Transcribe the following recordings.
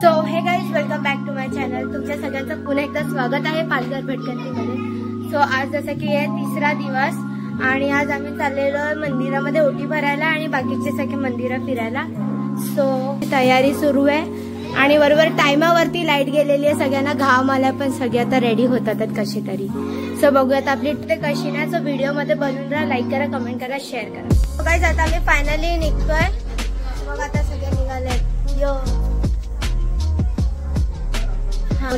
So hey guys, welcome back to my channel. तुमच्या सगळ्यांचं पुन्हा एकदा स्वागत आहे पालघर भटकंतीमध्ये. सो आज जसं की आहे तिसरा दिवस आणि आज आम्ही चाललेलो मंदिरामध्ये ओटी भरायला आणि बाकीचे सगळे मंदिरं फिरायला. सो तयारी सुरू आहे आणि बरोबर टायमावरती लाईट गेलेली आहे. सगळ्यांना घाम आला पण सगळे आता रेडी होतात कशी तरी. सो बघूयात आपली ते कशी नाही. सो व्हिडिओ मध्ये बनवून राहा, लाईक करा, कमेंट करा, शेअर करा. सो गाईज, आता आम्ही फायनली निघतोय. मग आता सगळे निघाले. यो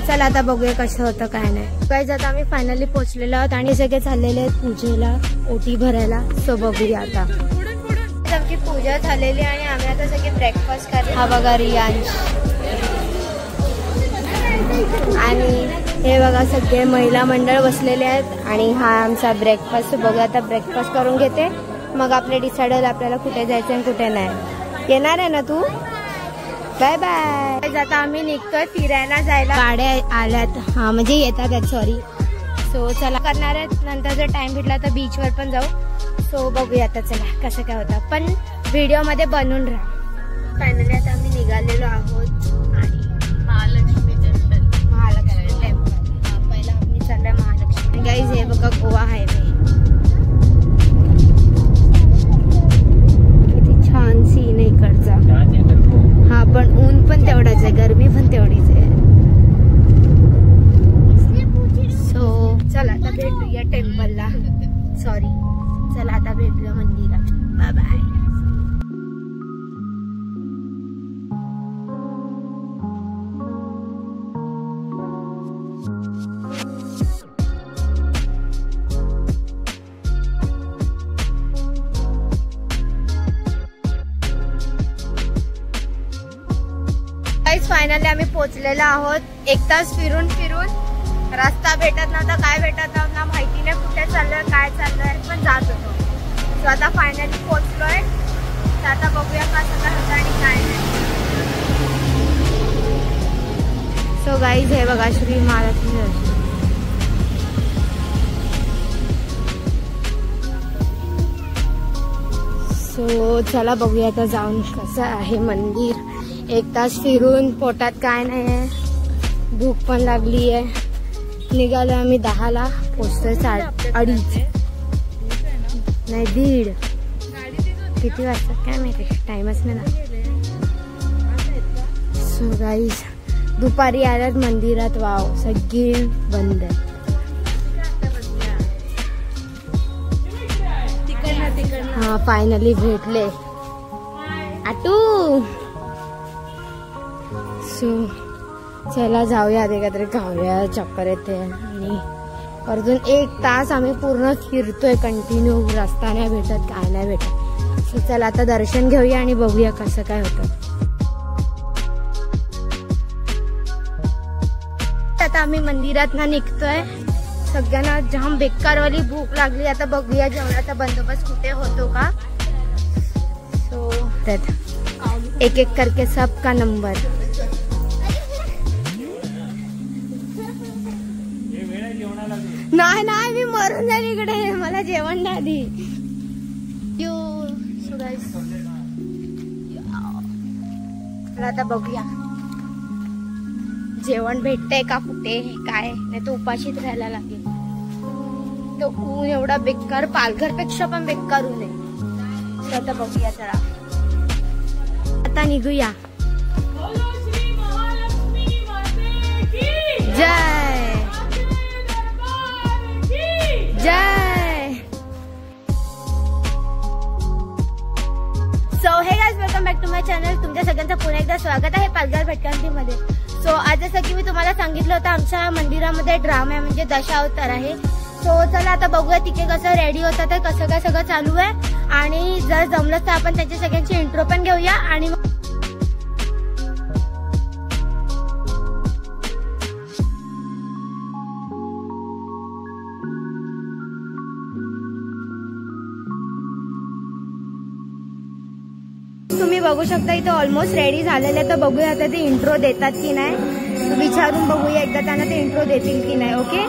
चला आता बघूया कसं होतं काय नाही. गाईज, आता आम्ही फायनली पोहोचलेलो आहोत आणि सगळे चाललेले आहेत पूजेला, ओटी भरायला. सो बघूया आता. आमची पूजा झालेली आणि आम्ही आता सगळे ब्रेकफास्ट करतो. हा बघा रियांश आणि हे बघा सगळे महिला मंडळ बसलेले आहेत आणि हा आमचा ब्रेकफास्ट. बघूया आता ब्रेकफास्ट करून घेते, मग आपले डिसाइड होईल आपल्याला कुठे जायचं आणि कुठे नाही. येणार आहे ना तू? Bye bye. आता आम्ही निघतोय फिरायला जायला. गाड्या आल्यात, हा म्हणजे येतात आहेत, सॉरी. सो चला करणार आहेत. नंतर जर टाइम भेटला तर बीचवर पण जाऊ. सो बघूया आता चला कसं काय होतं, पण व्हिडिओ मध्ये बनवून राहा. फायनली आता आम्ही निघालेलो आहोत आणि महालक्ष्मी टेम्पल. पहिला आम्ही चाललोय महालक्ष्मी. गाईज, हे बघा गोवा हायवे. किती छान सीन आहे इकडचा. हा पण ऊन पण तेवढाच आहे, गरमी पण तेवढीच आहे. सो चला आता भेटूया टेम्पलला. सॉरी, चला आता भेटूया मंदिरात. Bye bye. फायनली आम्ही पोहोचलेलो आहोत. 1 तास फिरून फिरून रस्ता भेटत नव्हता, काय भेटत नव्हता, माहिती नाही कुठे चाललोय काय चाललोय, पण जात होतो. सो आता फायनली पोहोचलोय. तर आता बघूया कसं काय होतं आणि काय नाही. सो गाईज, हे बघा श्री महालक्ष्मी. सो चला बघूया आता जाऊन कसं आहे मंदिर. 1 तास फिरून पोटात काय नाही आहे, भूक पण लागली आहे. निघालो आम्ही 10ला, पोचतोय 2:30 नाही 1:30. किती वाजता काय माहिती, टाइमच नाही ना. सो गाईज, दुपारी आल्यात मंदिरात. वाव, सगळी बंद आहे. हा फायनली भेटले आटू. सो चला जाऊया, आधी काहीतरी खाऊया, चक्कर येते. आणि अजून 1 तास आम्ही पूर्ण फिरतोय कंटिन्यू, रस्ता नाही भेटत काय नाही भेटत. सो चला आता दर्शन घेऊया आणि बघूया कसं काय होतं. आता आम्ही मंदिरात ना निघतोय. सगळ्यांना जाम बेकारवाली भूक लागली. आता बघूया जेवणाचा बंदोबस्त कुठे होतो का. सो एक एक करके सबका नंबर. नाही नाही, मी मरून जाईल इकडे, मला जेवण नाही आधी. आता बघूया जेवण भेटतंय का कुठे काय, नाही तर उपाशीच राहायला लागेल. तो ऊन एवढा बेकार, पालघरपेक्षा पण बेकार ऊन आहे. आता बघूया चला, आता निघूया. जय जय. So hey guys, welcome back to my channel. तुमच्या सगळ्यांचं पुन्हा एकदा स्वागत आहे पालघर भटकंतीमध्ये. सो आज जसं की मी तुम्हाला सांगितलं होतं, आमच्या मंदिरामध्ये ड्रामा आहे म्हणजे दशावतार आहे. सो चला आता बघूया तिथे कसं रेडी होतं, तर कसं काय सगळं चालू आहे. आणि जर जमलं तर आपण त्यांच्या सगळ्यांची इंट्रो पण घेऊया. आणि तुम्ही बघू शकता इथे ऑलमोस्ट रेडी झालेले. तर बघूया आता ते इंट्रो देतात की नाही, विचारून बघूया एकदा त्यांना ते इंट्रो देतील की नाही. ओके.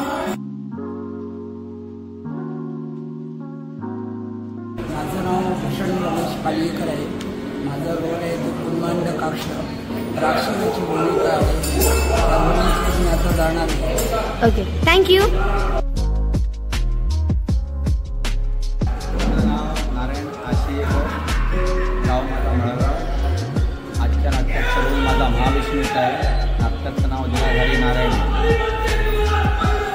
माझं नाव भूषण रमेश पालवेकर आहे. माझा रोल आहे तो कुर्मांड काक्ष राक्षसाची भूमिका आहे. मी आता जाणार आहे. Okay, thank you. नारायण आशी गाव माझा मळगाव. आजच्या नाटकाचा रोल माझा महाविष्णूचा आहे. नाटकाचं नाव दिलाधारी नारायण.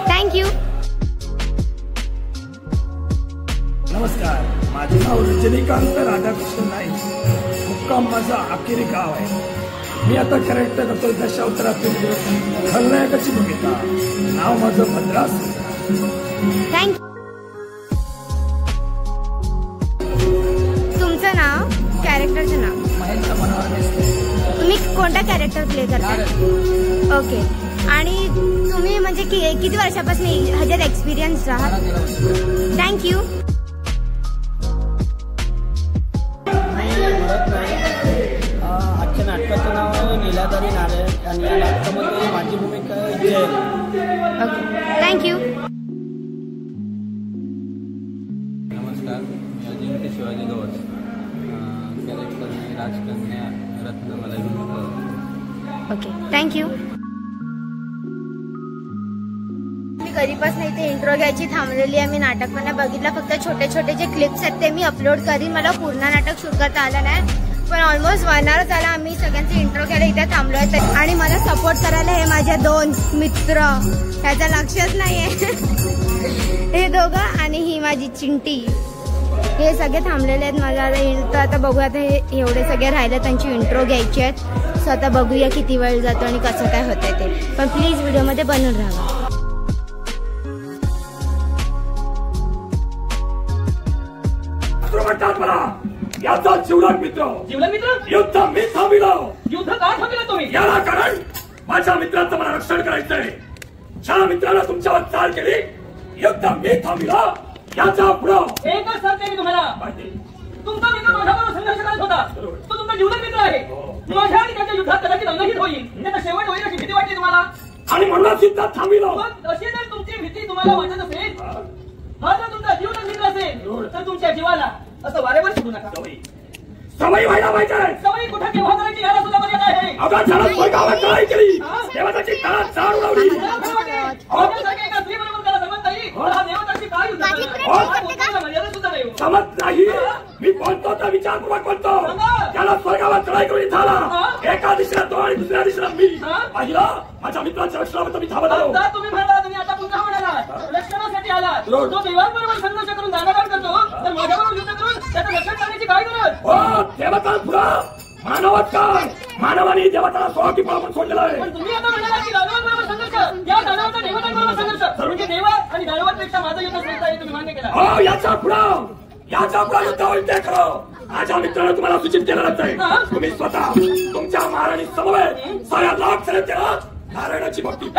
थँक्यू. नमस्कार, माझे नाव रजनीकांत राधाकृष्ण नाईक. मुक्काम माझा आकेरी गाव आहे. मी आता कॅरेक्टर करतो दशावतारातील खलनायकाची भूमिका. नाव माझं भद्रास. थँक्यू. तुमचं नाव, कॅरेक्टरचं नाव? महेंद्र मनोहर मेस्त्री. तुम्ही कोणता कॅरेक्टर प्ले करता? ओके. आणि तुम्ही म्हणजे किती वर्षापासून ह्याच्यात एक्सपिरियन्स आहात? थँक्यू. आजच्या नाटकाचं नाव आहे नीलाधारी नारायण आणि या नाटकामध्ये माझी भूमिका आहे जैन. Okay, thank you. नमस्कार, मी अजिंक्य शिवाजी गवस. कॅरेक्टर मी राजकन्या रत्नमलाई भूमिका. Okay, thank you. मी कधीपासून इथे इंट्रो घ्यायची थांबलेली आहे. मी नाटक पण नाही बघितलं, फक्त छोटे छोटे जे क्लिप्स आहेत ते मी अपलोड करीन. मला पूर्ण नाटक शूट करता आलं नाही, पण ऑलमोस्ट 1 hour झाला आम्ही सगळ्यांचे इंट्रो घ्यायला इथे थांबलो आहे. आणि मला सपोर्ट करायला हे माझे 2 मित्र, ह्याचं लक्षच नाहीये. हे दोघं आणि ही माझी चिंटी, हे सगळे थांबलेले आहेत माझा आता बघूया. आता हे एवढे सगळे राहिले, त्यांची इंट्रो घ्यायची आहेत. सो आता बघूया किती वेळ जातो आणि कसं काय होतंय ते. पण प्लीज व्हिडिओमध्ये बनून राहा. याचा जीवलग मित्र युद्ध मी थांबविलं. युद्ध का थांबविलं तुम्ही? याला कारण माझ्या मित्राचं मला रक्षण करायचंय. ज्या मित्राला तुमच्यावर चाल केली, युद्ध मी थांबविलं. याचा पुढं एकच सांगते मी तुम्हाला, तुमचा मित्र माझ्याबरोबर संघर्ष करत होता. तो तुमचा जीवलग मित्र आहे. माझ्या आणि त्याच्या युद्धात कदाचित अंगहित होईल, त्याचा शेवट होईल अशी भीती वाटते तुम्हाला. आणि म्हणून युद्धात थांबविलं. पण अशी जर तुमची भीती तुम्हाला वाटत असेल, हा जर तुमचा जीवलग मित्र असेल, तर तुमच्या जीवाला असं वारेवर सोडू नका. सवयी व्हायला पाहिजे. सवयी कुठे केव्हा करायची याला सुद्धा मर्यादा आहे. अगं झाला स्वर्गावर चढाई केली, तेव्हा त्याची तळात चार उडवली. माझ्यासारख्या एका स्त्रीबरोबर त्याला जमत नाही, हा देवताची काय युद्ध करणार? मर्यादा सुद्धा नाही. समज नाही. मी बोलतो तर विचारपूर्वक बोलतो. त्याला स्वर्गावर चढाई करून झाला. एका दिशेला तो आणि दुसऱ्या दिशेला मी. पाहिलं, माझ्या मित्राच्या रक्षणाबद्दल मी थांबत आलो. आता तुम्ही म्हणाला, तुम्ही आता पुन्हा म्हणाला रक्षणासाठी आलात. तो देवांबरोबर संघर्ष करून दानादान करतो, तर माझ्याबरोबर युद्ध करून त्याचं रक्षण करण्याची काय गरज? हो, देवता पुढं मानवत काय? मानवाने देवताला स्वार्थी म्हणून सोडलेला आहे. पण तुम्ही आता म्हणाला की दानवांबरोबर संघर्ष, या दानवाचा देवतांबरोबर संघर्ष, म्हणजे देवा आणि दानवांपेक्षा माझं युद्ध श्रेष्ठ आहे तुम्ही मान्य केलं. हो, याचा पुढं युद्ध होईल ते खरं. माझ्या मित्रानं तुम्हाला सूचित केलेलंच आहे. तुम्ही स्वतः तुमच्या महाराणी समवेत साऱ्या लाख सर केला नारायणाची भक्ती.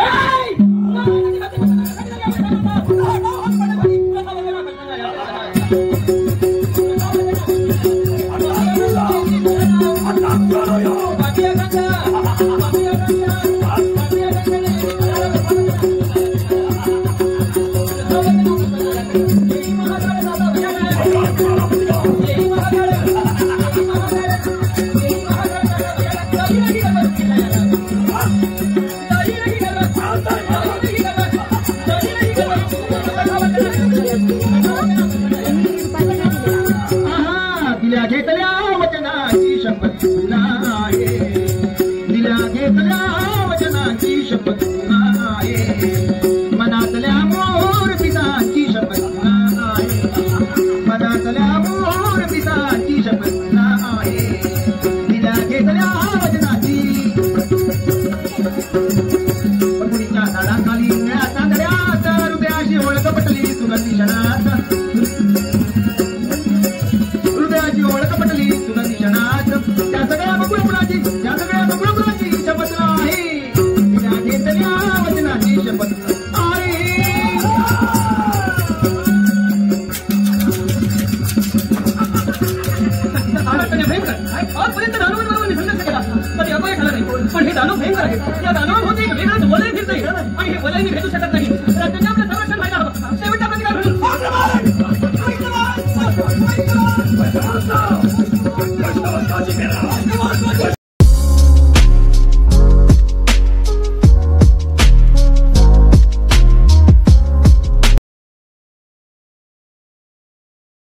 पण हे दानव भयंकर आहे. या दानवांमध्ये एक वेगळंच वलय फिरतंय आणि हे वलय मी भेटू शकत नाही. राज्याने आपलं संरक्षण व्हायला हवं. शेवटचा प्रतिकार म्हणून राजी मेरा